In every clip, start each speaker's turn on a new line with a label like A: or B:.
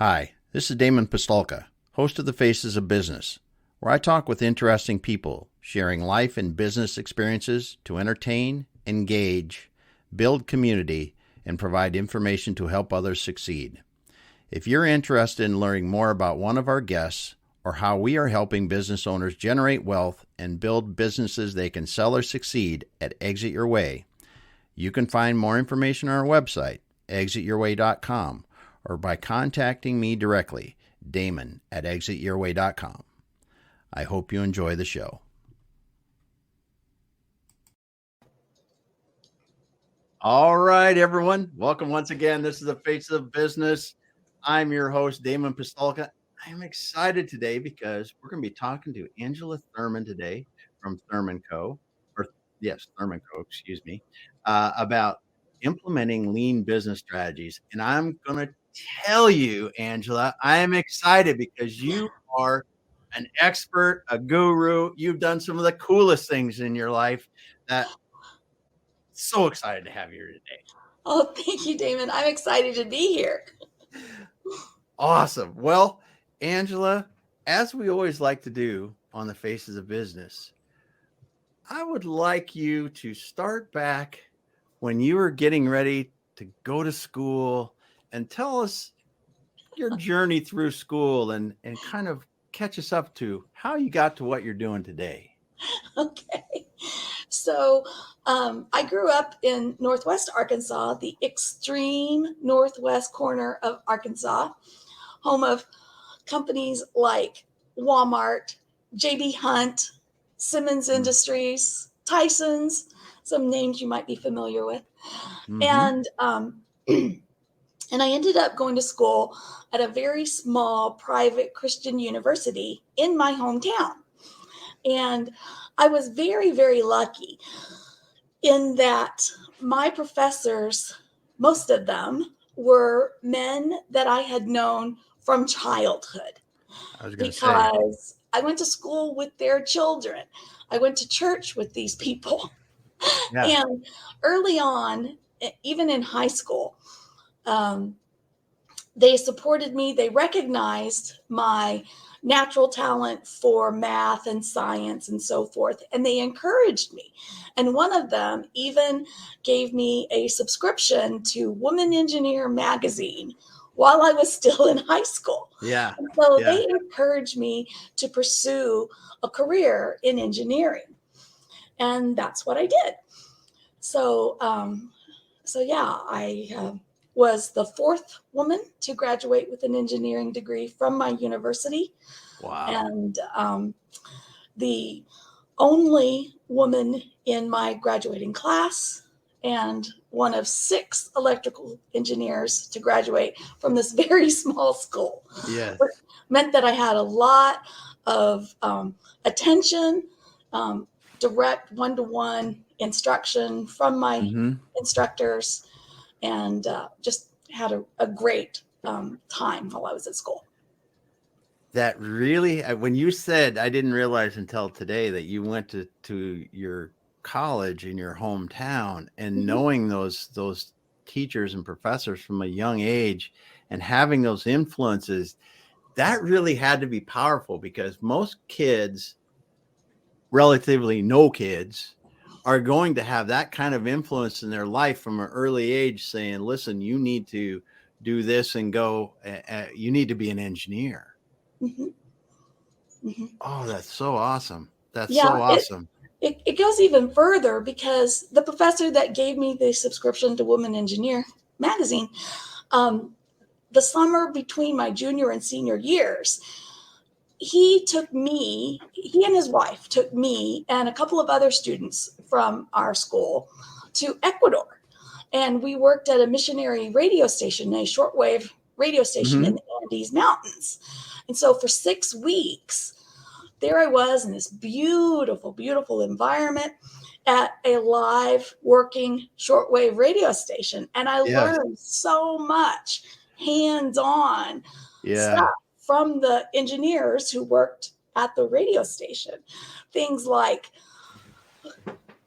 A: Hi, this is Damon Pistolka, host of The Faces of Business, where I talk with interesting people, sharing life and business experiences to entertain, engage, build community, and provide information to help others succeed. If you're interested in learning more about one of our guests or how we are helping business owners generate wealth and build businesses they can sell or succeed at Exit Your Way, you can find more information on our website, exityourway.com, or by contacting me directly, Damon at exityourway.com. I hope you enjoy the show. All right, everyone. Welcome once again. This is The Faces of Business. I'm your host, Damon Pistolka. I'm excited today because we're going to be talking to Angela Thurman today from Thurman Co. Thurman Co., about implementing lean business strategies. And I'm going to tell you, Angela, I am excited because you are an expert, a guru. You've done some of the coolest things in your life. So excited to have you here today.
B: Oh, thank you, Damon. I'm excited to be here.
A: Awesome. Well, Angela, as we always like to do on The Faces of Business, I would like you to start back when you were getting ready to go to school and tell us your journey through school and kind of catch us up to how you got to what you're doing today.
B: Okay. So I grew up in Northwest Arkansas, the extreme northwest corner of Arkansas, home of companies like Walmart, J.B. Hunt, Simmons Industries, Tyson's, some names you might be familiar with. And and I ended up going to school at a very small private Christian university in my hometown. And I was very, very lucky in that my professors, most of them, were men that I had known from childhood. Because I went to school with their children. I went to church with these people. Yeah. And early on, even in high school, they supported me. They recognized my natural talent for math and science and so forth, and they encouraged me. And one of them even gave me a subscription to Woman Engineer magazine while I was still in high school.
A: Yeah.
B: And so they encouraged me to pursue a career in engineering. And that's what I did. So, I was the fourth woman to graduate with an engineering degree from my university.
A: Wow.
B: And the only woman in my graduating class and one of 6 electrical engineers to graduate from this very small school.
A: Yes.
B: Which meant that I had a lot of attention, direct one-to-one instruction from my instructors, and just had a great time while I was at school.
A: That really, when you said, I didn't realize until today that you went to your college in your hometown, and knowing those teachers and professors from a young age and having those influences, that really had to be powerful, because most kids, relatively no kids, are going to have that kind of influence in their life from an early age, saying, listen, you need to do this and go, you need to be an engineer. Oh, that's so awesome. That's so awesome.
B: It goes even further, because the professor that gave me the subscription to Woman Engineer magazine, the summer between my junior and senior years, he and his wife took me and a couple of other students from our school to Ecuador. And we worked at a missionary radio station, a shortwave radio station in the Andes Mountains. And so for 6 weeks, there I was in this beautiful, beautiful environment at a live working shortwave radio station. And I learned so much hands-on stuff from the engineers who worked at the radio station. Things like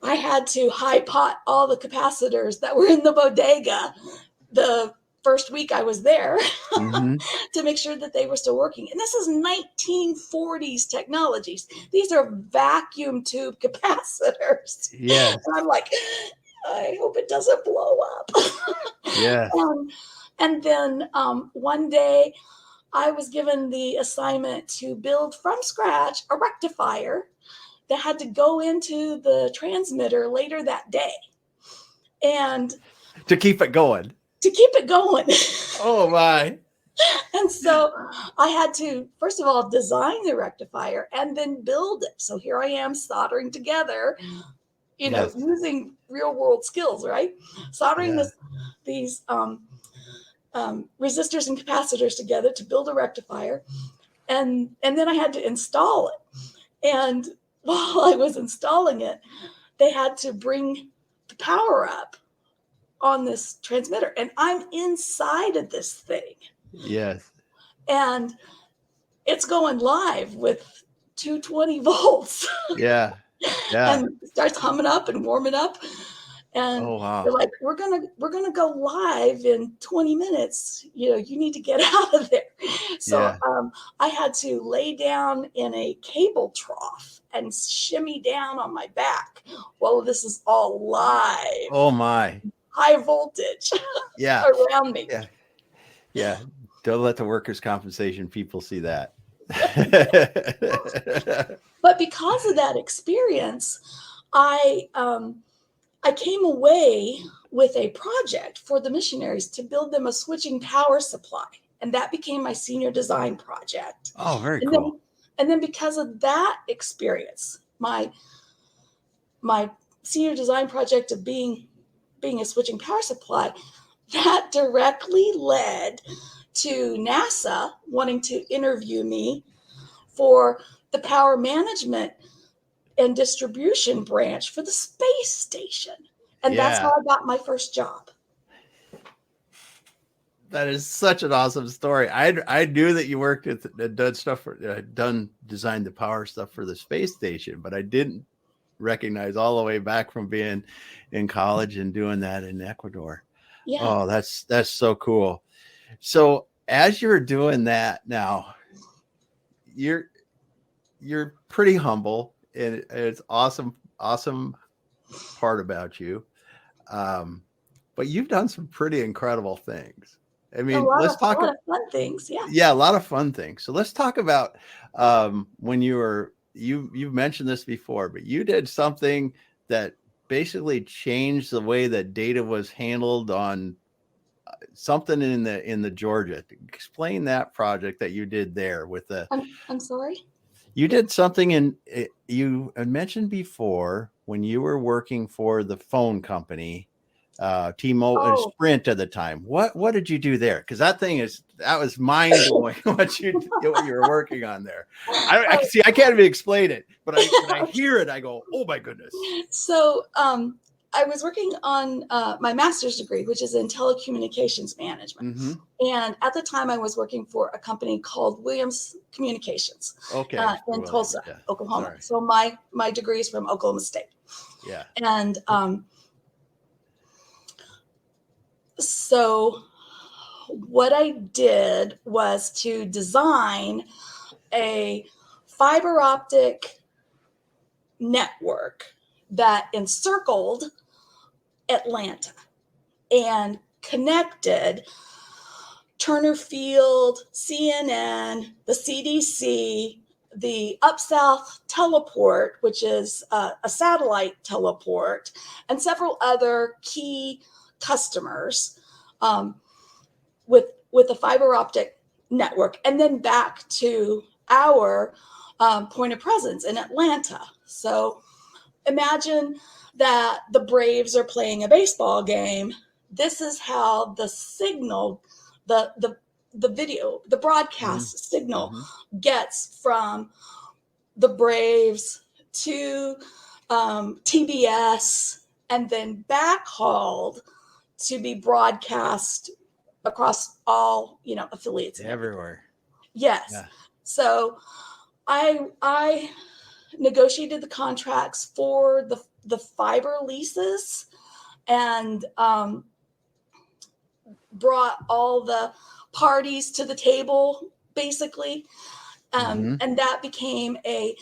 B: I had to high pot all the capacitors that were in the bodega. The first week I was there
A: Mm-hmm.
B: to make sure that they were still working. And this is 1940s technologies. These are vacuum tube capacitors.
A: Yes.
B: And I'm like, I hope it doesn't blow up.
A: Yes.
B: And then one day I was given the assignment to build from scratch a rectifier that had to go into the transmitter later that day. And
A: To keep it going.
B: to keep it going.
A: Oh my.
B: And so I had to, first of all, design the rectifier and then build it. So here I am soldering together,
A: Yes.
B: using real world skills, right? Soldering
A: Yeah.
B: these resistors and capacitors together to build a rectifier. And then I had to install it. And while I was installing it, they had to bring the power up on this transmitter. And I'm inside of this thing.
A: Yes.
B: And it's going live with 220 volts.
A: Yeah. Yeah.
B: And it starts humming up and warming up. And
A: Oh wow.
B: they're like, we're gonna go live in 20 minutes. You need to get out of there. So I had to lay down in a cable trough and shimmy down on my back while this is all live,
A: Oh my.
B: high voltage
A: Yeah.
B: around me.
A: Yeah. Yeah. Don't let the workers' compensation people see that.
B: But because of that experience, I came away with a project for the missionaries to build them a switching power supply. And that became my senior design project.
A: Oh, very
B: And
A: cool.
B: then because of that experience, my senior design project of being a switching power supply, that directly led to NASA wanting to interview me for the power management and distribution branch for the space station. And that's how I got my first job.
A: That is such an awesome story. I knew that you worked at done stuff for designed the power stuff for the space station, but I didn't recognize all the way back from being in college and doing that in Ecuador.
B: Yeah.
A: Oh, that's so cool. So as you're doing that now, you're pretty humble, and it's awesome part about you. But you've done some pretty incredible things. I mean, let's talk
B: a lot of fun things. Yeah.
A: Yeah, a lot of fun things. So let's talk about when you've mentioned this before, but you did something that basically changed the way that data was handled on something in the Georgia. Explain that project that you did there with the.
B: I'm sorry.
A: You did something you had mentioned before when you were working for the phone company, T-Mobile, Sprint at the time. What did you do there? Because that was mind blowing what you were working on there. I see. I can't even explain it, but when I hear it, I go, "Oh my goodness!"
B: So I was working on my master's degree, which is in telecommunications management.
A: Mm-hmm.
B: And at the time, I was working for a company called Williams Communications in Tulsa, Oklahoma. Sorry. So my degree is from Oklahoma State.
A: Yeah.
B: And so what I did was to design a fiber optic network that encircled Atlanta and connected Turner Field, CNN, the CDC, the Up South Teleport, which is a satellite teleport, and several other key customers with a fiber optic network, and then back to our point of presence in Atlanta. So imagine that the Braves are playing a baseball game. This is how the signal, the video, the broadcast signal gets from the Braves to TBS and then backhauled to be broadcast across all affiliates
A: everywhere.
B: Yes. Yeah. So I negotiated the contracts for the fiber leases, and brought all the parties to the table, basically. And that became a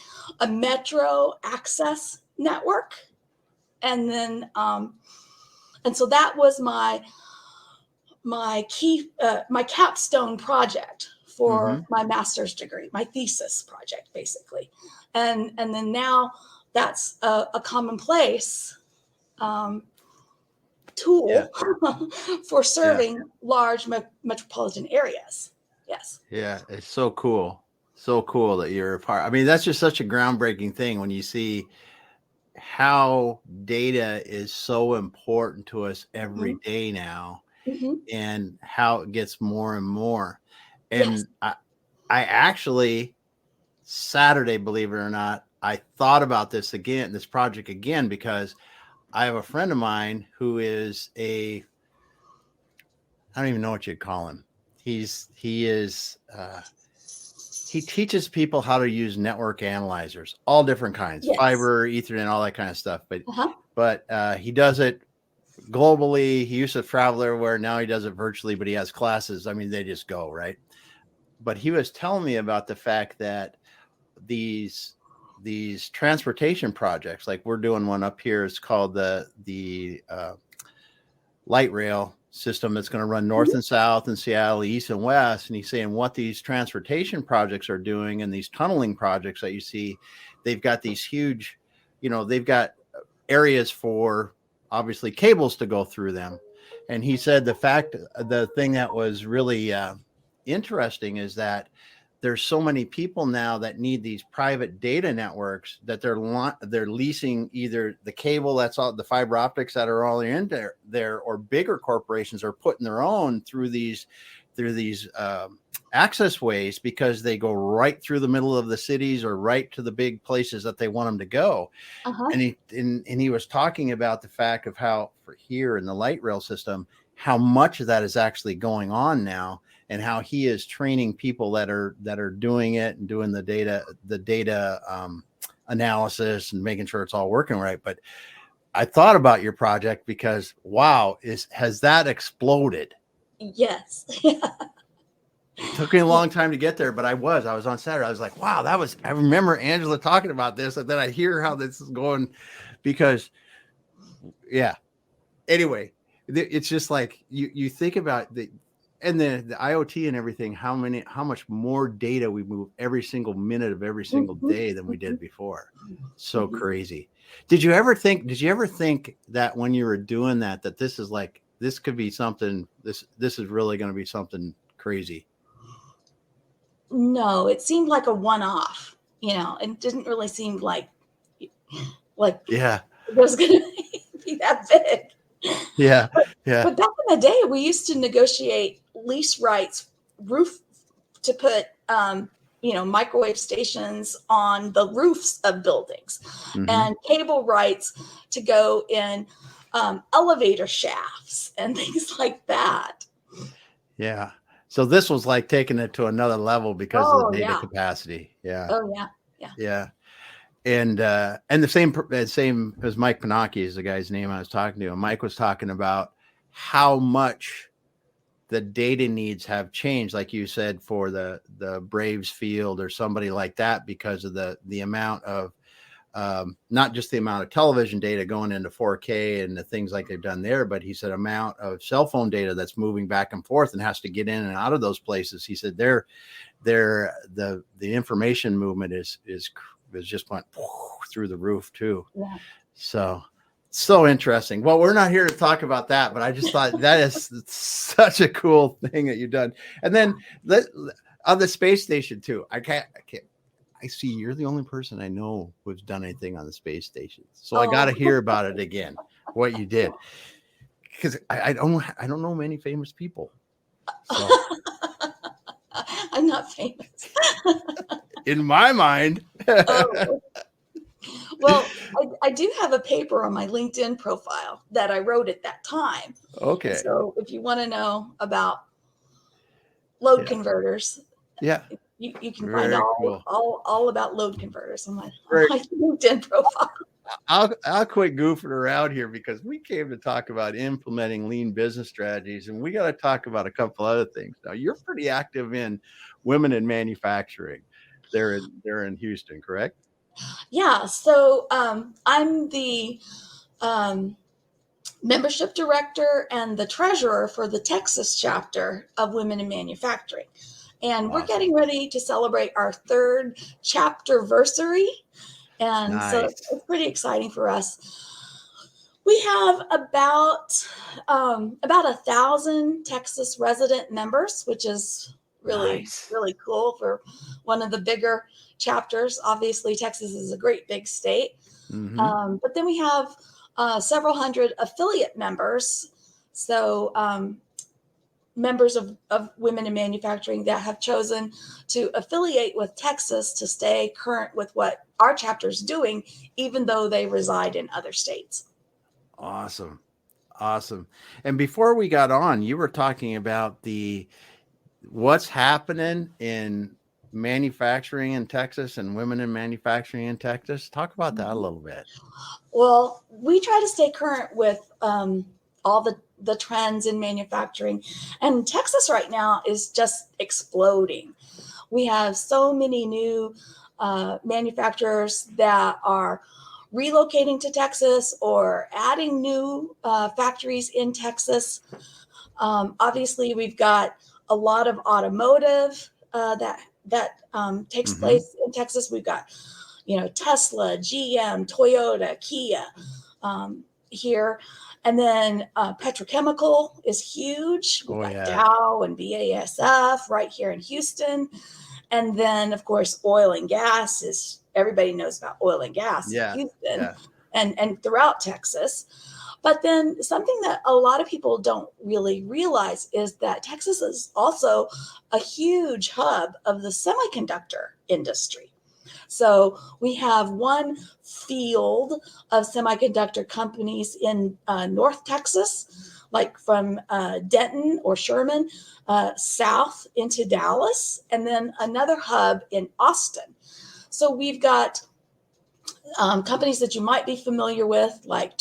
B: metro access network. And then, and so that was my capstone project for my master's degree, my thesis project, basically. And then now that's a commonplace tool for serving large metropolitan areas. Yes.
A: Yeah, it's so cool. So cool that you're a part. I mean, that's just such a groundbreaking thing when you see how data is so important to us every day now, and how it gets more and more. And I actually, Saturday, believe it or not, I thought about this project again, because I have a friend of mine who is I don't even know what you'd call him. He teaches people how to use network analyzers, all different kinds, fiber, Ethernet, all that kind of stuff. But he does it globally. He used to travel everywhere. Now he does it virtually, but he has classes. I mean, they just go, right? But he was telling me about the fact that these transportation projects, like we're doing one up here, it's called the light rail system that's going to run north and south in Seattle, east and west. And he's saying what these transportation projects are doing, and these tunneling projects that you see, they've got these huge, they've got areas for obviously cables to go through them. And he said the thing that was really interesting is that there's so many people now that need these private data networks that they're leasing either the cable, that's all the fiber optics that are all in there, or bigger corporations are putting their own through these access ways, because they go right through the middle of the cities or right to the big places that they want them to go. And he was talking about the fact of how for here in the light rail system, how much of that is actually going on now, and how he is training people that are doing it and doing the data analysis and making sure it's all working right. But I thought about your project because, wow, has that exploded?
B: Yes.
A: It took me a long time to get there, but I was on Saturday. I was like, wow, I remember Angela talking about this, and then I hear how this is going, because anyway, it's just like you think about the IoT and everything, how much more data we move every single minute of every single day than we did before. So crazy. Did you ever think that when you were doing that this could be something, this is really going to be something crazy?
B: No, it seemed like a one-off, it didn't really seem like it was going to be that big.
A: But
B: back in the day, we used to negotiate lease rights to put microwave stations on the roofs of buildings, and cable rights to go in elevator shafts and things like that.
A: So this was like taking it to another level because of the data capacity. And the same as Mike Panaki is the guy's name I was talking to. And Mike was talking about how much the data needs have changed, like you said, for the Braves field or somebody like that, because of the amount of not just the amount of television data going into 4K and the things like they've done there, but he said amount of cell phone data that's moving back and forth and has to get in and out of those places. He said the information movement is just went through the roof too. So interesting. Well, we're not here to talk about that, but I just thought that is such a cool thing that you've done. And then on the space station too. I see you're the only person I know who's done anything on the space station. So I got to hear about it again, what you did. Because I don't know many famous people. So.
B: I'm not famous.
A: In my mind.
B: Well, I do have a paper on my LinkedIn profile that I wrote at that time.
A: Okay.
B: So if you want to know about load converters, you can find all about load converters on my LinkedIn profile.
A: I'll quit goofing around here because we came to talk about implementing lean business strategies, and we got to talk about a couple other things. Now, you're pretty active in women in manufacturing. They're in Houston, correct?
B: Yeah. So I'm the um, membership director and the treasurer for the Texas chapter of Women in Manufacturing. And we're
A: Awesome.
B: getting ready to celebrate our third chapter versary. And so
A: Nice.
B: it's pretty exciting for us. We have about 1,000 Texas resident members, which is really,
A: Nice.
B: really cool for one of the bigger chapters. Obviously, Texas is a great big state.
A: Mm-hmm.
B: But then we have several hundred affiliate members. So, members of Women in Manufacturing that have chosen to affiliate with Texas to stay current with what our chapter is doing, even though they reside in other states.
A: Awesome. Awesome. And before we got on, you were talking about what's happening in manufacturing in Texas and women in manufacturing in Texas. Talk about that a little bit.
B: Well, we try to stay current with all the trends in manufacturing. And Texas right now is just exploding. We have so many new manufacturers that are relocating to Texas or adding new factories in Texas. Obviously, we've got a lot of automotive that takes
A: Mm-hmm.
B: place in Texas. We've got Tesla, GM, Toyota, Kia here. And then petrochemical is huge. We've
A: Oh
B: got
A: yeah.
B: Dow and BASF right here in Houston. And then, of course, oil and gas is everybody knows about oil and gas in
A: Yeah.
B: Houston
A: Yeah.
B: and throughout Texas. But then something that a lot of people don't really realize is that Texas is also a huge hub of the semiconductor industry. So we have one field of semiconductor companies in North Texas, like from Denton or Sherman south into Dallas, and then another hub in Austin. So we've got companies that you might be familiar with, like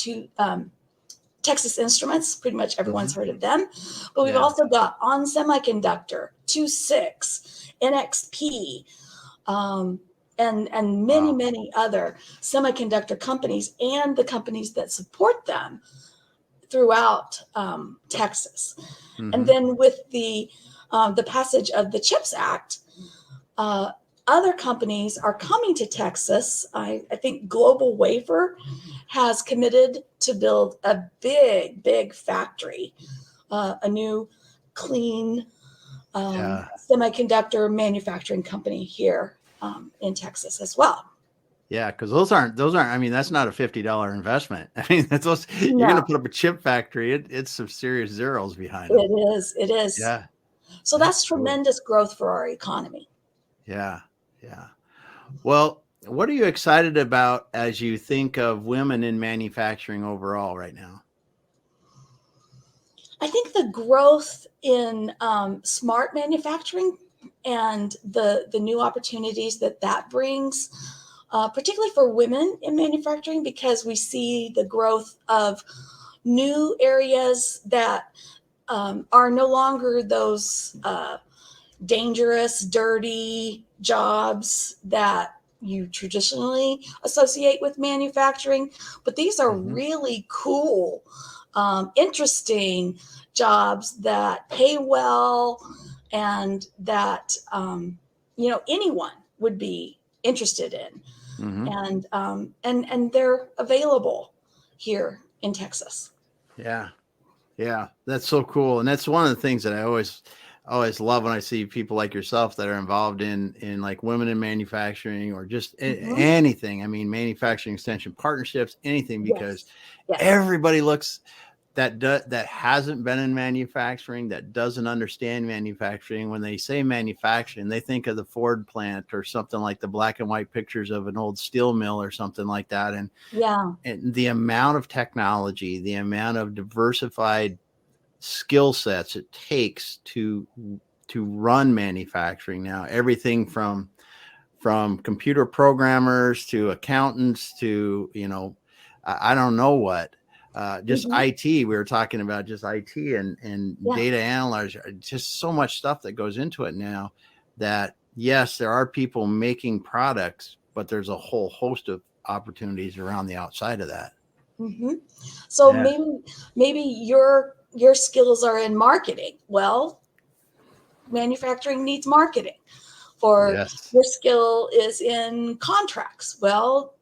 B: Texas Instruments. Pretty much everyone's
A: Mm-hmm.
B: heard of them. But we've
A: Yeah.
B: also got On Semiconductor, 26, NXP, and many,
A: Wow.
B: many other semiconductor companies and the companies that support them throughout Texas. And
A: Mm-hmm.
B: then with the passage of the CHIPS Act, uh, other companies are coming to Texas. I think Global Wafer has committed to build a big, big factory, a new clean
A: Yeah.
B: semiconductor manufacturing company here in Texas as well.
A: Yeah, because those aren't. I mean, that's not a $50 investment. I mean, you're going to
B: No,
A: put up a chip factory. It's some serious zeros behind them.
B: it is. It is.
A: Yeah,
B: So
A: that's
B: that's
A: cool.
B: tremendous growth for our economy.
A: Yeah, yeah. Well, what are you excited about as you think of women in manufacturing overall right now?
B: I think the growth in smart manufacturing and the new opportunities that brings, particularly for women in manufacturing, because we see the growth of new areas that are no longer those dangerous, dirty jobs that you traditionally associate with manufacturing. But these are
A: Mm-hmm.
B: really cool, interesting jobs that pay well and that, anyone would be interested in.
A: Mm-hmm.
B: And they're available here in Texas.
A: Yeah. Yeah, that's so cool, and that's one of the things that I always love when I see people like yourself that are involved in like women in manufacturing or just
B: Mhm.
A: anything. I mean, manufacturing extension partnerships, anything, because
B: Yes. Yes.
A: everybody looks that hasn't been in manufacturing, that doesn't understand manufacturing. When they say manufacturing, they think of the Ford plant or something like the black and white pictures of an old steel mill or something like that,
B: Yeah.
A: and the amount of technology, the amount of diversified skill sets it takes to run manufacturing now, everything from computer programmers to accountants to I don't know what. Just
B: Mhm.
A: IT. We were talking about just IT and
B: Yeah.
A: data analyze. Just so much stuff that goes into it now. That yes, there are people making products, but there's a whole host of opportunities around the outside of that.
B: Hmm. So
A: Yeah.
B: maybe your skills are in marketing. Well, manufacturing needs marketing. Or
A: Yes.
B: your skill is in contracts. Well,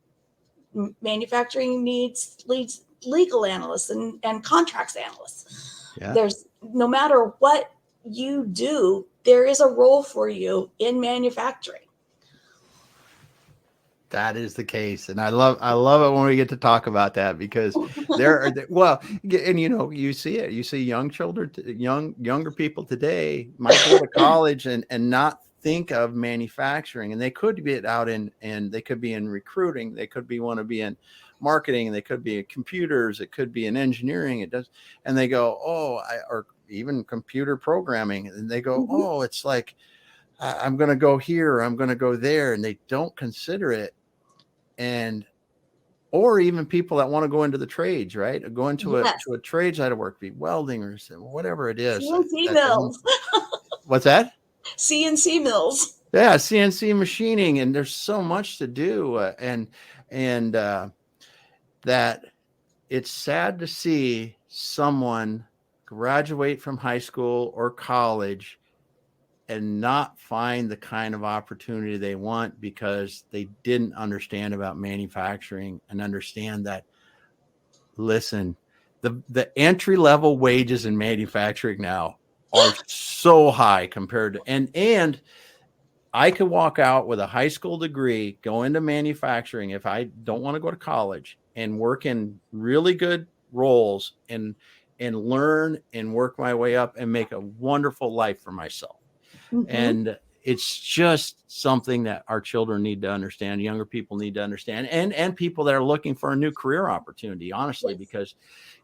B: manufacturing needs leads legal analysts and contracts analysts.
A: Yeah.
B: There's no matter what you do, there is a role for you in manufacturing.
A: That is the case, and I love it when we get to talk about that because there are well, and you see it. You see young children, younger people today might go to college and not think of manufacturing, and they could be out and they could be in recruiting, they could be want to be in marketing, they could be in computers, it could be in engineering. It does, and they go, oh, or even computer programming, and they go,
B: Mhm.
A: oh, it's like I'm going to go here, I'm going to go there, and they don't consider it. And or even people that want to go into the trades, right? Go into a
B: Yes,
A: to a trade side of work, be welding or whatever it is
B: CNC
A: that they want.
B: mills.
A: What's that?
B: CNC mills.
A: Yeah, CNC machining, and there's so much to do, and that it's sad to see someone graduate from high school or college and not find the kind of opportunity they want because they didn't understand about manufacturing and understand that, listen, the entry level wages in manufacturing now are so high compared to and I could walk out with a high school degree, go into manufacturing if I don't want to go to college and work in really good roles and learn and work my way up and make a wonderful life for myself.
B: Hmm.
A: And it's just something that our children need to understand, younger people need to understand, and people that are looking for a new career opportunity, honestly,
B: Yes.
A: because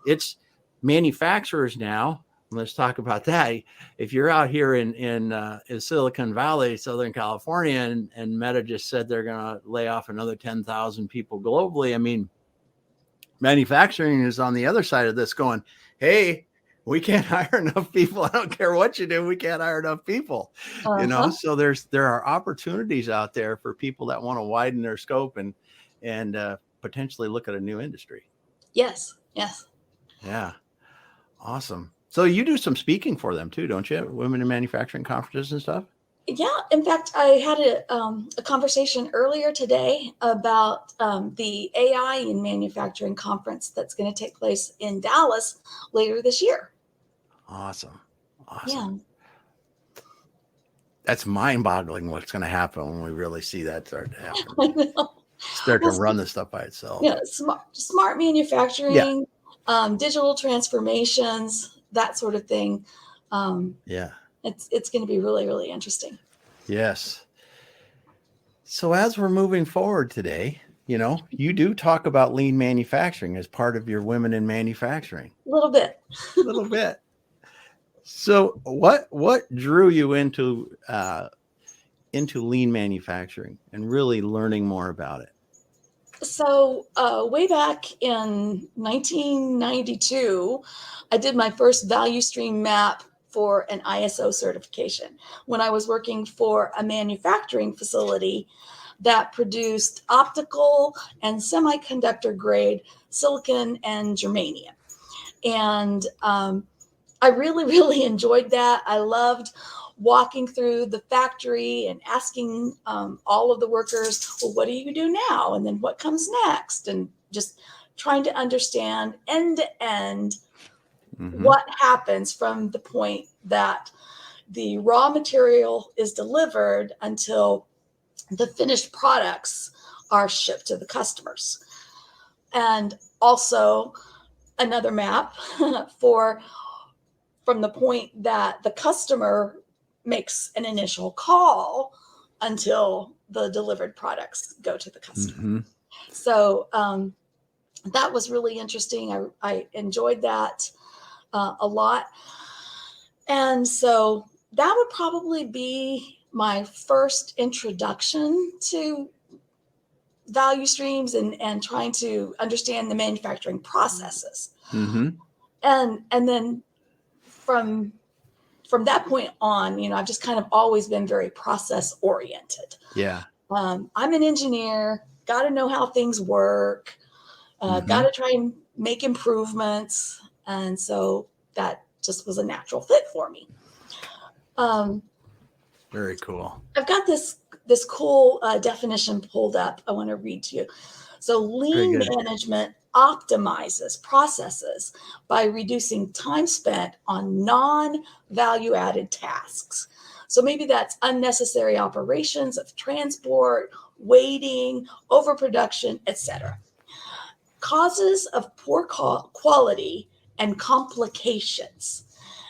A: it's manufacturers now. Let's talk about that. If you're out here in Silicon Valley, Southern California, and Meta just said they're going to lay off another 10,000 people globally, I mean, manufacturing is on the other side of this going, hey, we can't hire enough people. I don't care what you do. We can't hire enough people,
B: Uh-huh.
A: So there are opportunities out there for people that want to widen their scope and potentially look at a new industry.
B: Yes. Yes.
A: Yeah. Awesome. So you do some speaking for them too, don't you? Women in manufacturing conferences and stuff.
B: Yeah, in fact, I had a conversation earlier today about the AI in manufacturing conference that's going to take place in Dallas later this year.
A: Awesome.
B: Yeah,
A: Awesome. That's mind boggling what's going to happen when we really see that start to happen.
B: I know.
A: Start to
B: Well,
A: run this stuff by itself.
B: yeah, smart
A: Yeah.
B: manufacturing, digital transformations, that sort of thing. Um,
A: Yeah.
B: it's going to be really, really interesting.
A: Yes. So as we're moving forward today, you do talk about lean manufacturing as part of your women in manufacturing
B: A little bit.
A: a little bit. So what drew you into lean manufacturing and really learning more about it?
B: So, way back in 1992, I did my first value stream map for an ISO certification when I was working for a manufacturing facility that produced optical and semiconductor grade silicon and germanium. And I really, really enjoyed that. I loved walking through the factory and asking all of the workers, well, what do you do now? And then what comes next? And just trying to understand end to end
A: Mm-hmm.
B: what happens from the point that the raw material is delivered until the finished products are shipped to the customers. And also another map for from the point that the customer makes an initial call until the delivered products go to the customer.
A: Mm-hmm.
B: So that was really interesting. I enjoyed that a lot. And so that would probably be my first introduction to value streams and trying to understand the manufacturing processes.
A: Mm-hmm.
B: And then from that point on, I've just kind of always been very process oriented.
A: Yeah.
B: I'm an engineer, got to know how things work,
A: Mm-hmm.
B: got to try and make improvements. And so that just was a natural fit for me.
A: Very cool.
B: I've got this cool definition pulled up. I want to read to you. So lean management optimizes processes by reducing time spent on non-value added tasks. So maybe that's unnecessary operations of transport, waiting, overproduction, etc. Causes of poor quality and complications.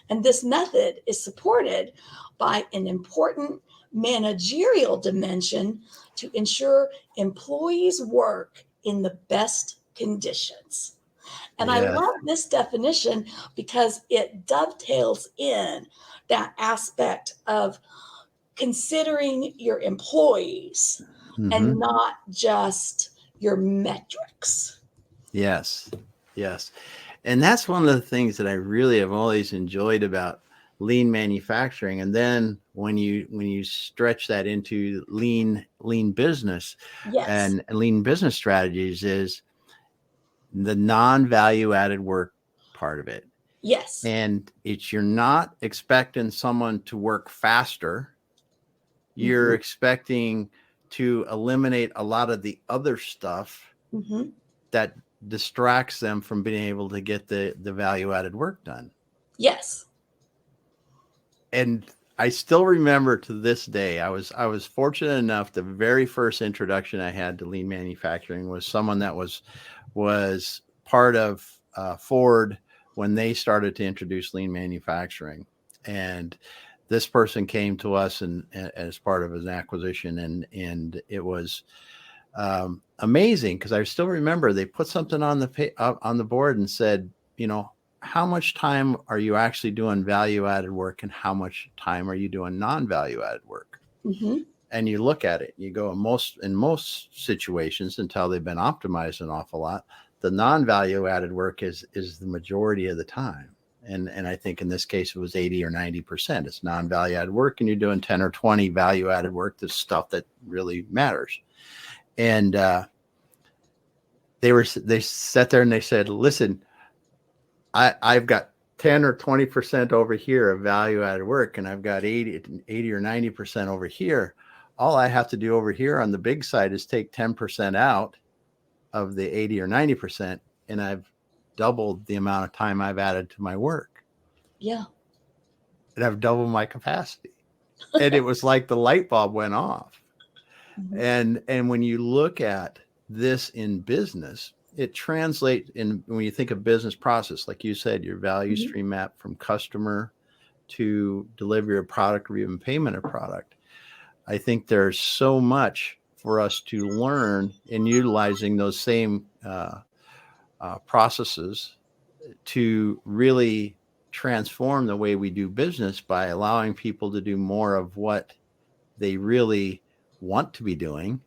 B: And this method is supported by an important managerial dimension to ensure employees work in the best conditions. And I love this definition because it dovetails in that aspect of considering your employees and not just your metrics.
A: Yes. Yes. And that's one of the things that I really have always enjoyed about lean manufacturing. And then when you stretch that into lean business and lean business strategies, is the non-value added work part of it.
B: Yes.
A: And you're not expecting someone to work faster. You're expecting to eliminate a lot of the other stuff that distracts them from being able to get the value added work done.
B: Yes.
A: And I still remember to this day, I was fortunate enough, the very first introduction I had to lean manufacturing was someone that was part of Ford when they started to introduce lean manufacturing. And this person came to us and as part of an acquisition, and it was amazing because I still remember they put something on the board and said, how much time are you actually doing value added work and how much time are you doing non-value added work? And you look at it, you go, in most situations, until they've been optimized an awful lot, the non-value added work is the majority of the time. And I think in this case, it was 80 or 90%. It's non-value added work, and you're doing 10 or 20 value added work, the stuff that really matters. And they sat there and they said, listen, I've got 10 or 20% over here of value added work, and I've got 80 or 90% over here. All I have to do over here on the big side is take 10% out of the 80 or 90%, and I've doubled the amount of time I've added to my work.
B: Yeah.
A: And I've doubled my capacity. And it was like the light bulb went off. And when you look at this in business, it translates in when you think of business process, like you said, your value stream map from customer to delivery of product or even payment of product. I think there's so much for us to learn in utilizing those same processes to really transform the way we do business by allowing people to do more of what they really want to be doing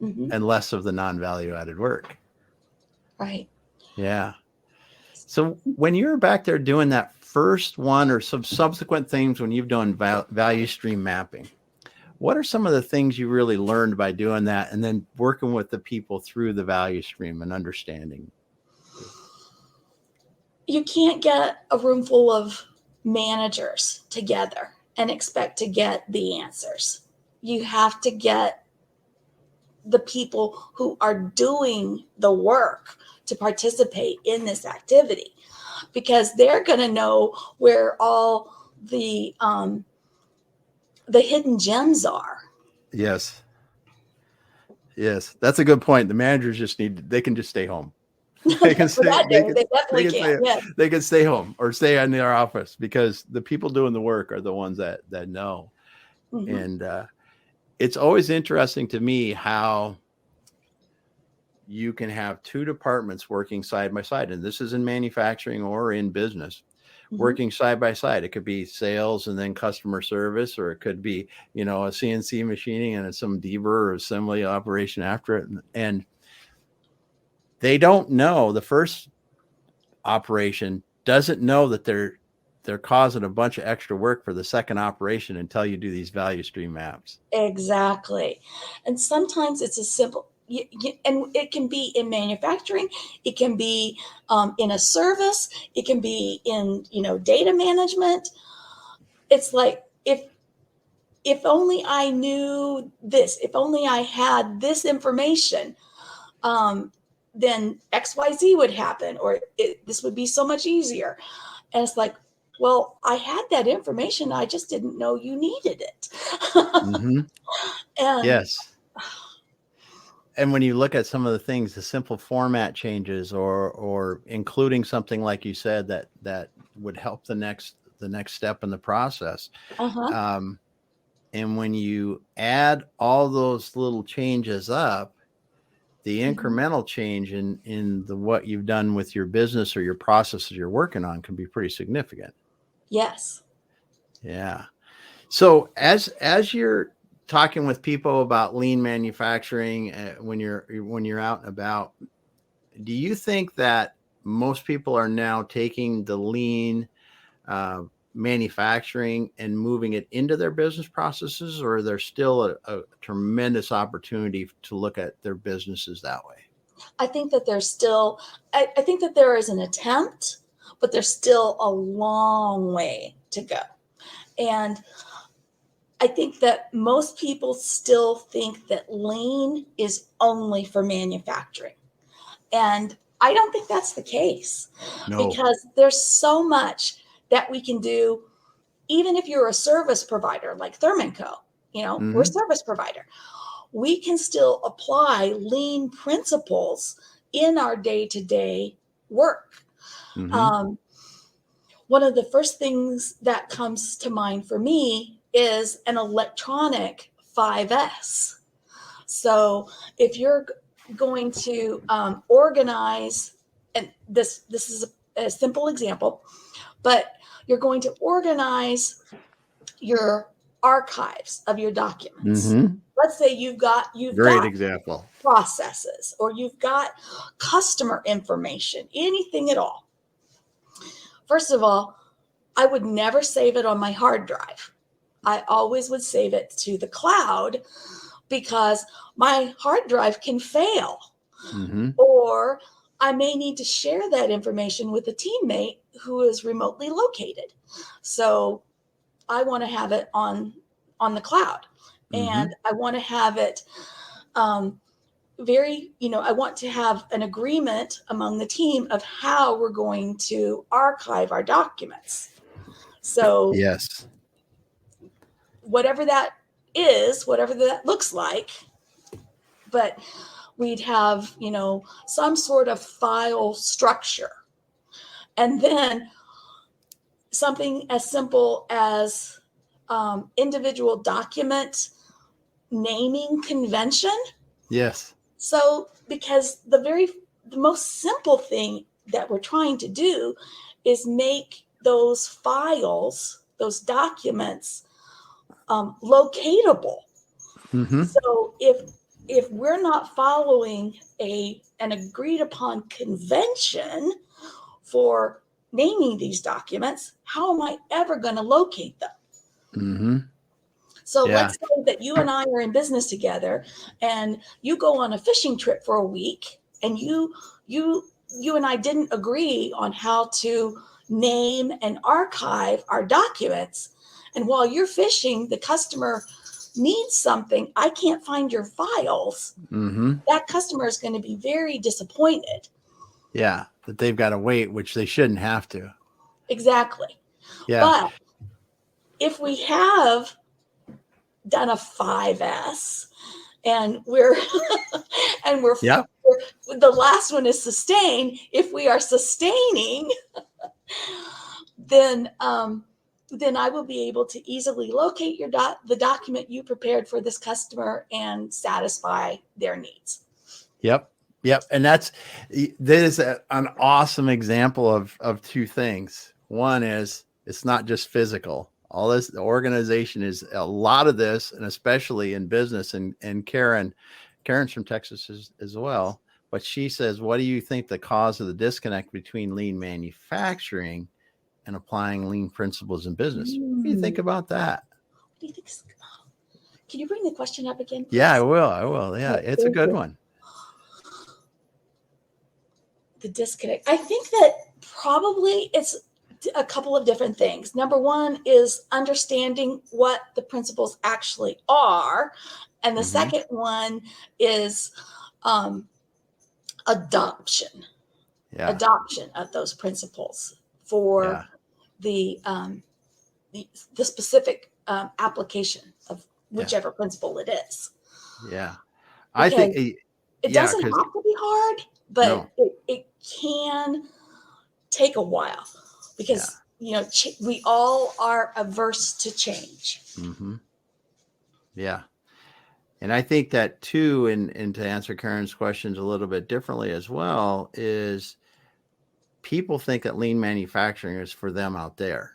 A: and less of the non-value added work.
B: Right.
A: Yeah. So when you're back there doing that first one or some subsequent things, when you've done value stream mapping, what are some of the things you really learned by doing that and then working with the people through the value stream and understanding?
B: You can't get a room full of managers together and expect to get the answers. You have to get the people who are doing the work to participate in this activity, because they're going to know where all the hidden gems are.
A: Yes. That's a good point. The managers they can just stay home. They can stay home or stay in their office, because the people doing the work are the ones that know. And it's always interesting to me how you can have two departments working side by side, and this is in manufacturing or in business, working side by side. It could be sales and then customer service, or it could be, a CNC machining and some deburr or assembly operation after it. And they don't know, the first operation doesn't know that they're causing a bunch of extra work for the second operation until you do these value stream maps.
B: Exactly. And sometimes it's a simple, and it can be in manufacturing, it can be in a service, it can be in, data management. It's like, if only I knew this, if only I had this information, then XYZ would happen, or this would be so much easier. And it's like, well, I had that information. I just didn't know you needed it.
A: Mm-hmm.
B: And
A: yes. And when you look at some of the things, the simple format changes, or including something like you said that would help the next step in the process. And when you add all those little changes up, the incremental change in what you've done with your business or your processes you're working on can be pretty significant.
B: Yes.
A: Yeah. So as you're talking with people about lean manufacturing, when you're out and about, do you think that most people are now taking the lean manufacturing and moving it into their business processes, or there's still a tremendous opportunity to look at their businesses that way?
B: I think that there's still, I think that there is an attempt, but there's still a long way to go. And I think that most people still think that lean is only for manufacturing. And I don't think that's the case. No. Because there's so much that we can do, even if you're a service provider like Thurman Co. We're a service provider. We can still apply lean principles in our day-to-day work. One of the first things that comes to mind for me is an electronic 5S. So if you're going to organize, and this is a simple example, but you're going to organize your archives of your documents. Let's say you've got
A: example
B: processes, or you've got customer information, anything at all. First of all, I would never save it on my hard drive. I always would save it to the cloud, because my hard drive can fail, or I may need to share that information with a teammate who is remotely located. So I want to have it on the cloud, and I want to have it I want to have an agreement among the team of how we're going to archive our documents. So
A: yes,
B: whatever that is, whatever that looks like, but we'd have, some sort of file structure. And then something as simple as individual document naming convention.
A: Yes.
B: So, because the most simple thing that we're trying to do is make those files, those documents, locatable. So if we're not following an agreed upon convention for naming these documents, how am I ever going to locate them? So let's say that you and I are in business together, and you go on a fishing trip for a week, and you and I didn't agree on how to name and archive our documents. And while you're fishing, the customer needs something, I can't find your files. That customer is going to be very disappointed.
A: Yeah, that they've got to wait, which they shouldn't have to.
B: Exactly. Yeah. But if we have done a 5S, and we're the last one is sustain. If we are sustaining, then I will be able to easily locate the document you prepared for this customer and satisfy their needs.
A: Yep. And that is an awesome example of two things. One is it's not just physical. All this, the organization is a lot of this, and especially in business. And Karen's from Texas as well. But she says, what do you think the cause of the disconnect between lean manufacturing and applying lean principles in business? What do you think about that?
B: What do you think? Can you bring the question up again, please?
A: Yeah, I will. Yeah, it's a good one.
B: The disconnect. I think that probably it's a couple of different things. Number one is understanding what the principles actually are. And the second one is adoption of those principles for the specific application of whichever principle it is.
A: Yeah.
B: Because
A: I think
B: it doesn't have to be hard, but it can take a while because, we all are averse to change.
A: Mm-hmm. Yeah. And I think that too, and to answer Karen's questions a little bit differently as well, is people think that lean manufacturing is for them out there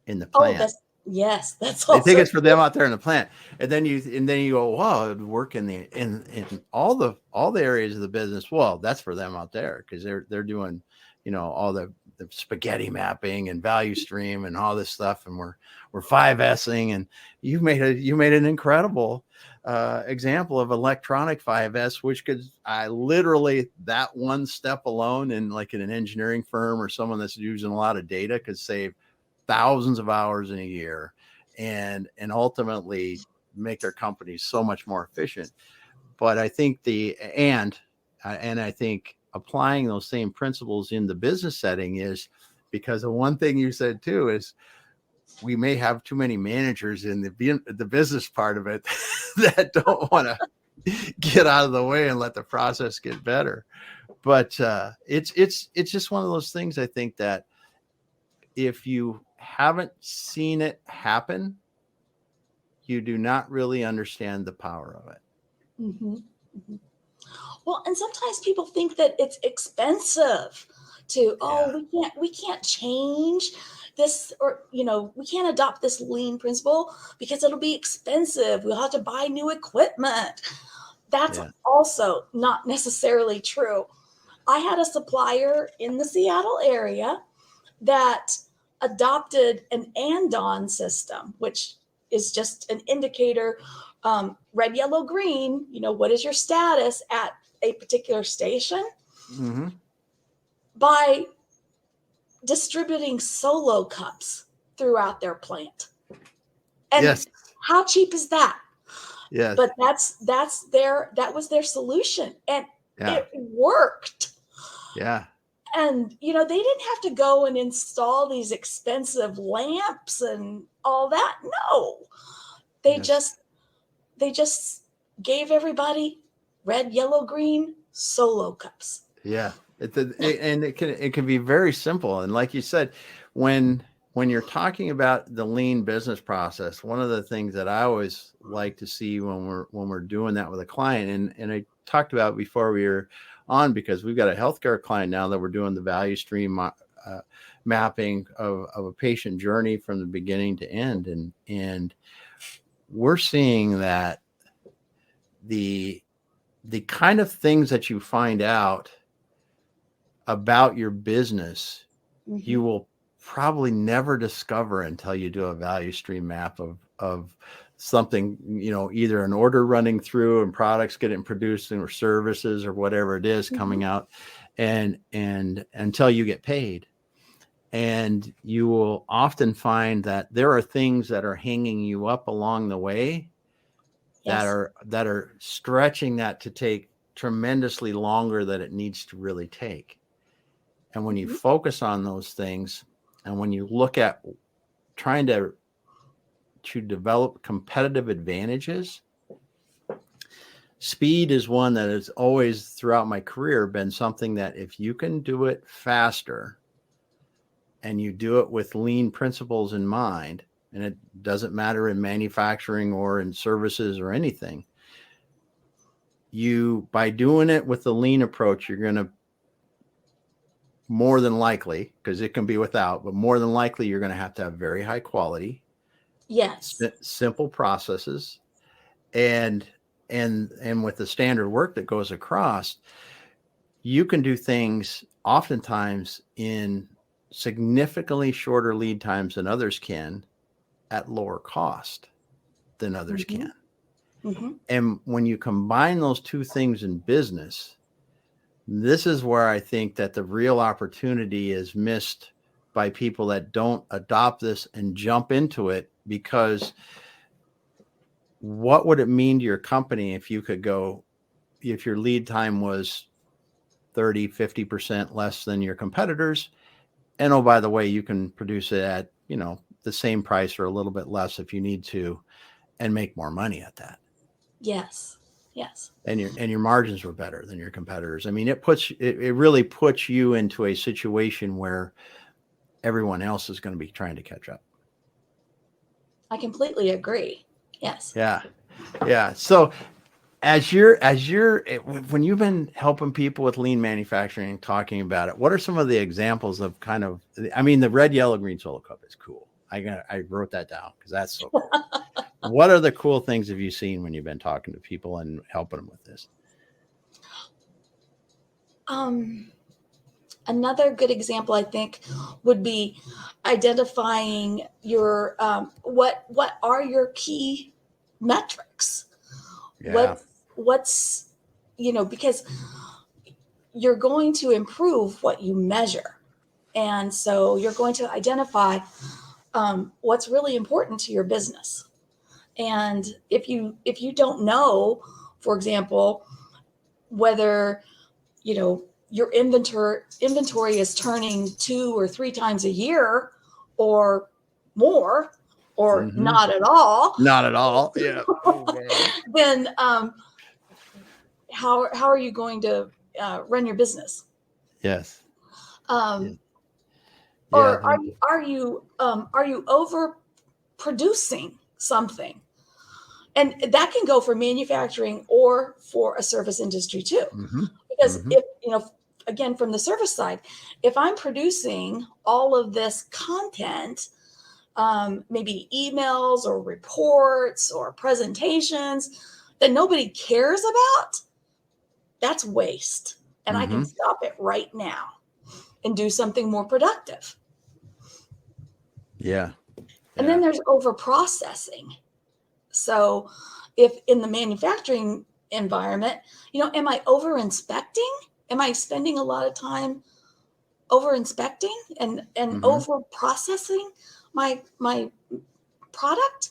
A: in the plant.
B: That's
A: they think it's for them out there in the plant. And then you go, wow, it would work in all the areas of the business. Well, that's for them out there because they're doing, all the spaghetti mapping and value stream and all this stuff. And we're 5S'ing, and you made an incredible example of electronic 5S, which could literally that one step alone in an engineering firm or someone that's using a lot of data could save thousands of hours in a year and ultimately make their companies so much more efficient. But I think I think applying those same principles in the business setting is because the one thing you said too is we may have too many managers in the business part of it that don't want to get out of the way and let the process get better. But it's just one of those things, I think, that if you haven't seen it happen, you do not really understand the power of it.
B: Mm-hmm. Mm-hmm. Well, and sometimes people think that it's expensive to, we can't change this, or, we can't adopt this lean principle because it'll be expensive. We'll have to buy new equipment. That's also not necessarily true. I had a supplier in the Seattle area that adopted an andon system, which is just an indicator, red, yellow, green, what is your status at a particular station, by distributing solo cups throughout their plant. And how cheap is that?
A: Yes.
B: But that was their solution, and it worked.
A: Yeah.
B: And, they didn't have to go and install these expensive lamps and all that. No, they just gave everybody red, yellow, green solo cups.
A: Yeah. And it can be very simple. And like you said, when you're talking about the lean business process, one of the things that I always like to see when we're doing that with a client, and I talked about before we were on, because we've got a healthcare client now that we're doing the value stream mapping of a patient journey from the beginning to end. And we're seeing that the kind of things that you find out about your business, you will probably never discover until you do a value stream map of something, either an order running through and products getting produced or services or whatever it is coming out, and until you get paid. And you will often find that there are things that are hanging you up along the way that are stretching that to take tremendously longer than it needs to really take. And when you focus on those things, and when you look at trying to develop competitive advantages, speed is one that has always throughout my career been something that if you can do it faster and you do it with lean principles in mind, and it doesn't matter in manufacturing or in services or anything, by doing it with the lean approach, you're going to more than likely, because it can be without, but more than likely you're going to have very high quality,
B: Yes.
A: simple processes, and and with the standard work that goes across, you can do things oftentimes in significantly shorter lead times than others can at lower cost than others
B: Mm-hmm.
A: can.
B: Mm-hmm.
A: And when you combine those two things in business, this is where I think that the real opportunity is missed by people that don't adopt this and jump into it. Because what would it mean to your company if you could go, if your lead time was 30, 50% less than your competitors? And oh, by the way, you can produce it at, the same price or a little bit less if you need to, and make more money at that.
B: Yes. Yes.
A: And your margins were better than your competitors. I mean, it really puts you into a situation where everyone else is going to be trying to catch up.
B: I completely agree. Yes.
A: Yeah. Yeah. So when you've been helping people with lean manufacturing and talking about it, what are some of the examples of the red, yellow, green solo cup is cool. I wrote that down because that's so cool. What other cool things have you seen when you've been talking to people and helping them with this?
B: Another good example, I think, would be identifying your what are your key metrics.
A: Yeah.
B: What's because you're going to improve what you measure, and so you're going to identify what's really important to your business. And if you don't know, for example, whether your inventory is turning 2 or 3 times a year or more, or not at all.
A: Not at all. Yeah. Oh,
B: then how are you going to run your business?
A: yes.
B: Um,
A: Yeah.
B: or are you overproducing something? And that can go for manufacturing or for a service industry too.
A: Mm-hmm.
B: Because
A: Mm-hmm.
B: if, again, from the service side, if I'm producing all of this content, maybe emails or reports or presentations that nobody cares about, that's waste. And I can stop it right now and do something more productive.
A: Yeah.
B: And then there's over processing. So if in the manufacturing environment, am I over inspecting? Am I spending a lot of time over inspecting and over processing my product?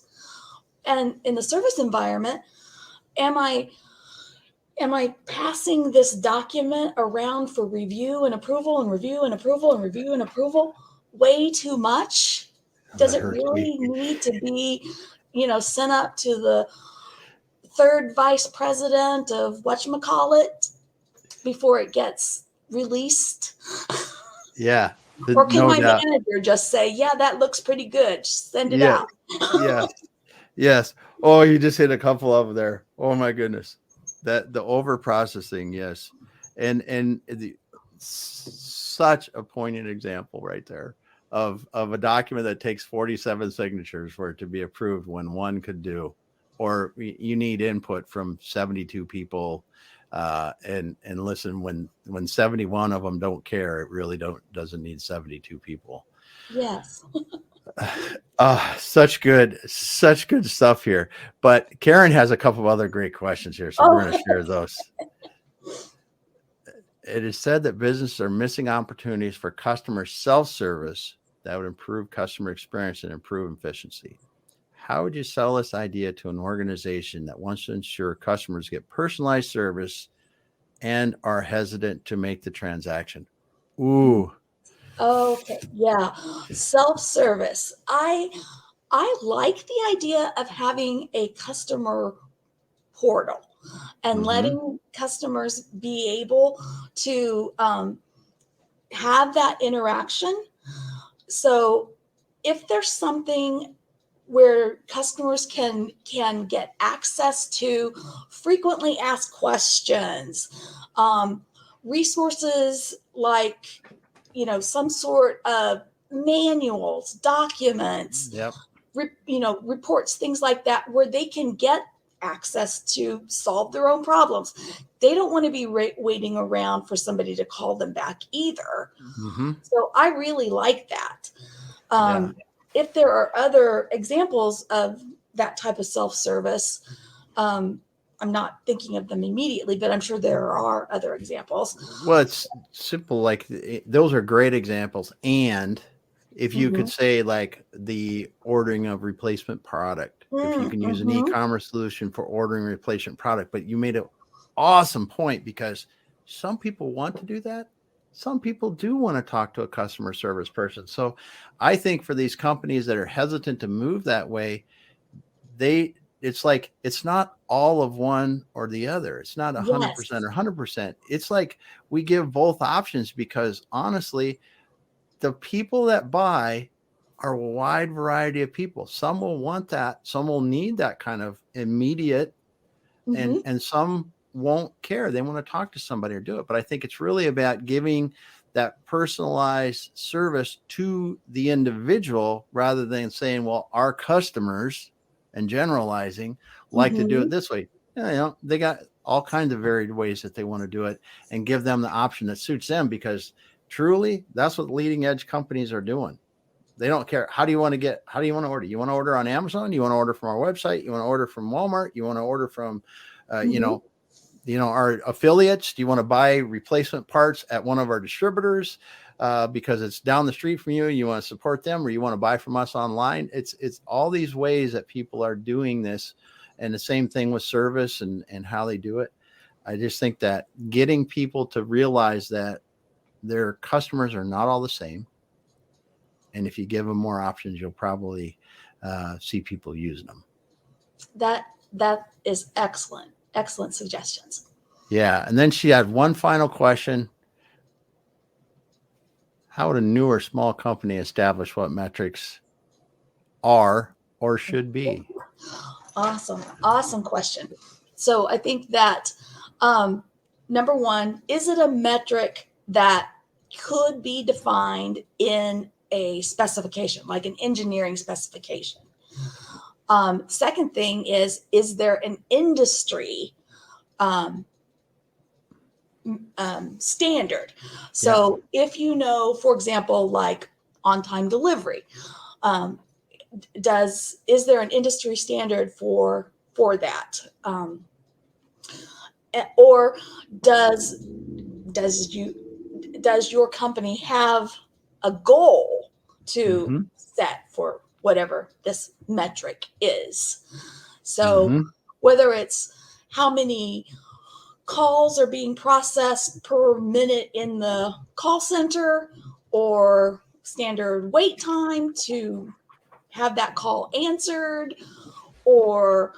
B: And in the service environment, am I passing this document around for review and approval and review and approval and review and approval way too much? Does it really need to be, sent up to the third vice president of whatchamacallit before it gets released?
A: Yeah.
B: Or can my
A: doubt.
B: manager just say, yeah, that looks pretty good, just send it
A: Yeah.
B: out?
A: Yes. Yes. Oh, you just hit a couple of them there. Oh my goodness. That the over processing. Yes. And such a poignant example right there of a document that takes 47 signatures for it to be approved when one could do, or you need input from 72 people. And listen, when 71 of them don't care, it really doesn't need 72 people.
B: Yes.
A: Such good stuff here. But Karen has a couple of other great questions here, so we're going to share those. It is said that businesses are missing opportunities for customer self-service that would improve customer experience and improve efficiency. How would you sell this idea to an organization that wants to ensure customers get personalized service and are hesitant to make the transaction? Ooh.
B: Okay. Yeah. Self-service. I like the idea of having a customer portal and letting customers be able to have that interaction. So if there's something where customers can get access to frequently asked questions, resources like some sort of manuals, documents,
A: Yep.
B: reports, things like that, where they can get access to solve their own problems. They don't want to be waiting around for somebody to call them back either.
A: Mm-hmm.
B: So I really like that.
A: Yeah.
B: If there are other examples of that type of self-service, I'm not thinking of them immediately, but I'm sure there are other examples.
A: Well, it's simple. Like those are great examples. And if you could say like the ordering of replacement product, if you can use an e-commerce solution for ordering replacement product, but you made an awesome point because some people want to do that. Some people do want to talk to a customer service person. So I think for these companies that are hesitant to move that way, it's like, it's not all of one or the other. It's not 100%
B: Yes.
A: or 100%. It's like we give both options because honestly, the people that buy are a wide variety of people. Some will want that. Some will need that kind of immediate and some won't care. They want to talk to somebody or do it. But I think it's really about giving that personalized service to the individual rather than saying, well, our customers and generalizing like to do it this way. They got all kinds of varied ways that they want to do it and give them the option that suits them because truly that's what leading edge companies are doing. They don't care. How do you want to order? You want to order on Amazon? You want to order from our website? You want to order from Walmart? You want to order from, our affiliates? Do you want to buy replacement parts at one of our distributors because it's down the street from you? You want to support them or you want to buy from us online? It's all these ways that people are doing this. And the same thing with service and how they do it. I just think that getting people to realize that their customers are not all the same. And if you give them more options, you'll probably see people using them.
B: That is excellent. Excellent suggestions.
A: Yeah. And then she had one final question. How would a new or small company establish what metrics are or should be?
B: Awesome question. So I think that number one, is it a metric that could be defined in a specification, like an engineering specification? Second thing is there an industry standard? So if for example, like on-time delivery, is there an industry standard for that? Or does your company have a goal to set for whatever this metric is? So whether it's how many calls are being processed per minute in the call center or standard wait time to have that call answered, or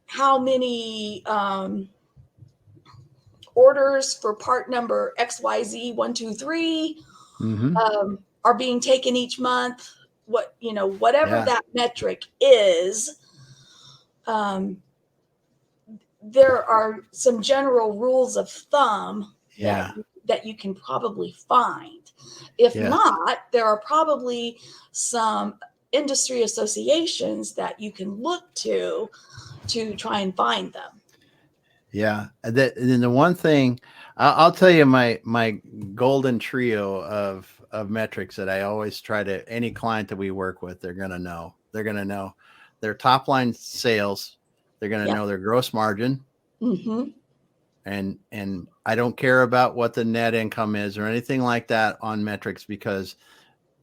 B: how many orders for part number XYZ123 are being taken each month, whatever that metric is. There are some general rules of thumb that you can probably find. If not, there are probably some industry associations that you can look to try and find them.
A: Yeah. And then the one thing I'll tell you, my golden trio of metrics that I always try to, any client that we work with, they're going to know their top line sales. They're going to know their gross margin. And I don't care about what the net income is or anything like that on metrics, because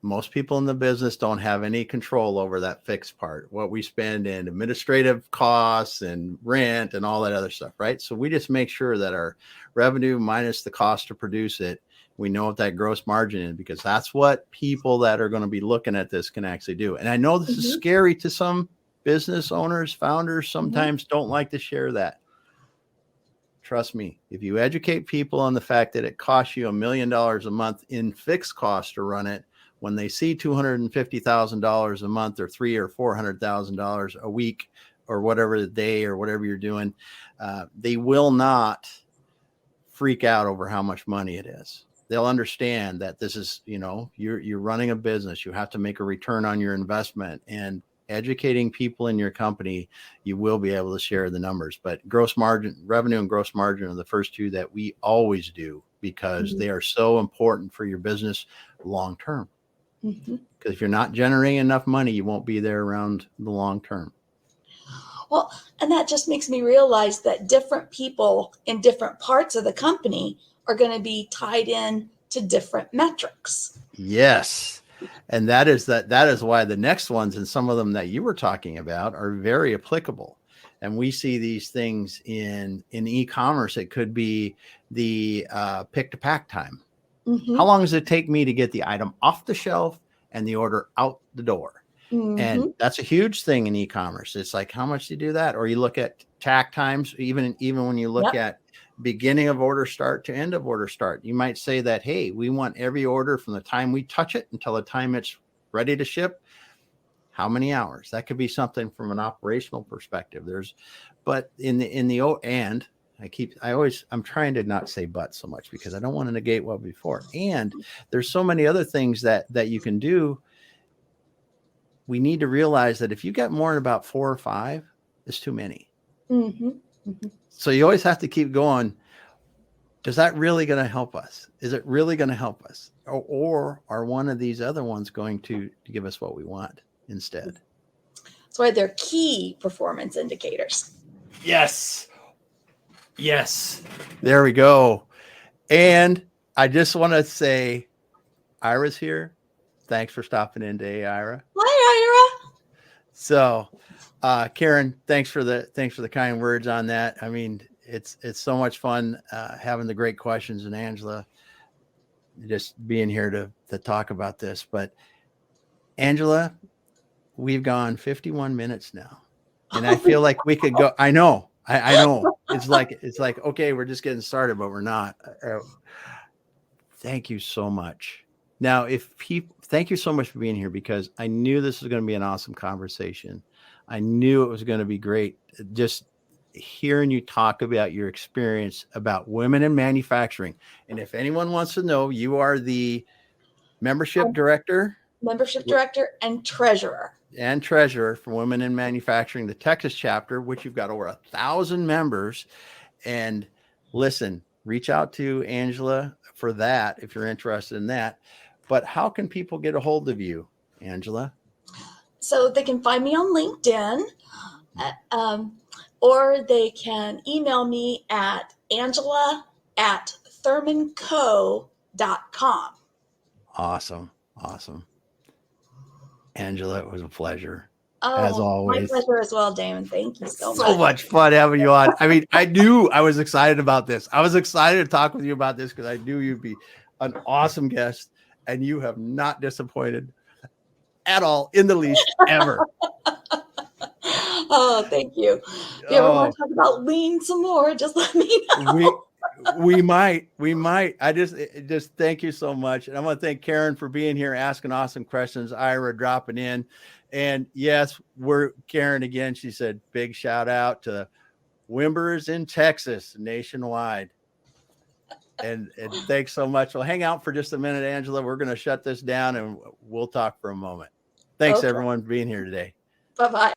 A: most people in the business don't have any control over that fixed part, what we spend in administrative costs and rent and all that other stuff, right? So we just make sure that our revenue minus the cost to produce it, we know what that gross margin is, because that's what people that are going to be looking at this can actually do. And I know this is scary to some business owners, founders, sometimes don't like to share that. Trust me, if you educate people on the fact that it costs you $1 million a month in fixed costs to run it, when they see $250,000 a month or $300,000 or $400,000 a week or whatever the day or whatever you're doing, they will not freak out over how much money it is. they'll understand that this is, you're running a business. You have to make a return on your investment, and educating people in your company, you will be able to share the numbers. But gross margin, revenue and gross margin are the first two that we always do, because they are so important for your business long term. Because if you're not generating enough money, you won't be there around the long term.
B: Well, and that just makes me realize that different people in different parts of the company are going to be tied in to different metrics.
A: Yes. And that is why the next ones, and some of them that you were talking about, are very applicable. And we see these things in e-commerce. It could be the pick to pack time. How long does it take me to get the item off the shelf and the order out the door? And that's a huge thing in e-commerce. It's like, how much do you do that? Or you look at tack times, even when you look at beginning of order start to end of order start, you might say that, hey, we want every order from the time we touch it until the time it's ready to ship. How many hours? That could be something from an operational perspective. But I'm trying to not say but so much, because I don't want to negate what before. And there's so many other things that you can do. We need to realize that if you get more than about 4 or 5, it's too many. So you always have to keep going. Is that really going to help us? Is it really going to help us? Or are one of these other ones going to give us what we want instead?
B: That's why they're key performance indicators.
A: Yes. There we go. And I just want to say, Ira's here. Thanks for stopping in today, Ira.
B: Hi, Ira.
A: So, Karen, thanks for the kind words on that. I mean, it's so much fun having the great questions, and Angela just being here to talk about this. But Angela, we've gone 51 minutes now, and I feel like we could go. I know. It's like, okay, we're just getting started, but we're not. Thank you so much. Now, thank you so much for being here, because I knew this was going to be an awesome conversation. I knew it was going to be great. Just hearing you talk about your experience about women in manufacturing. And if anyone wants to know, you are the membership director
B: and treasurer
A: for Women in Manufacturing, the Texas chapter, which you've got over 1,000 members. And listen, reach out to Angela for that if you're interested in that. But how can people get a hold of you, Angela?
B: So they can find me on LinkedIn, or they can email me at angela@thurmanco.com.
A: Awesome. Angela, it was a pleasure. As always.
B: My pleasure as well, Damon. Thank you so much.
A: So much fun having you on. I mean, I knew I was excited about this. I was excited to talk with you about this, because I knew you'd be an awesome guest, and you have not disappointed at all, in the least, ever.
B: Oh, thank you. If you ever want to talk about lean some more, just let me know.
A: We might. I just thank you so much. And I want to thank Karen for being here, asking awesome questions, Ira dropping in. And yes, we're Karen again. She said, big shout out to Wimbers in Texas, nationwide. And thanks so much. Well, hang out for just a minute, Angela. We're going to shut this down, and we'll talk for a moment. Thanks, everyone, for being here today.
B: Bye-bye.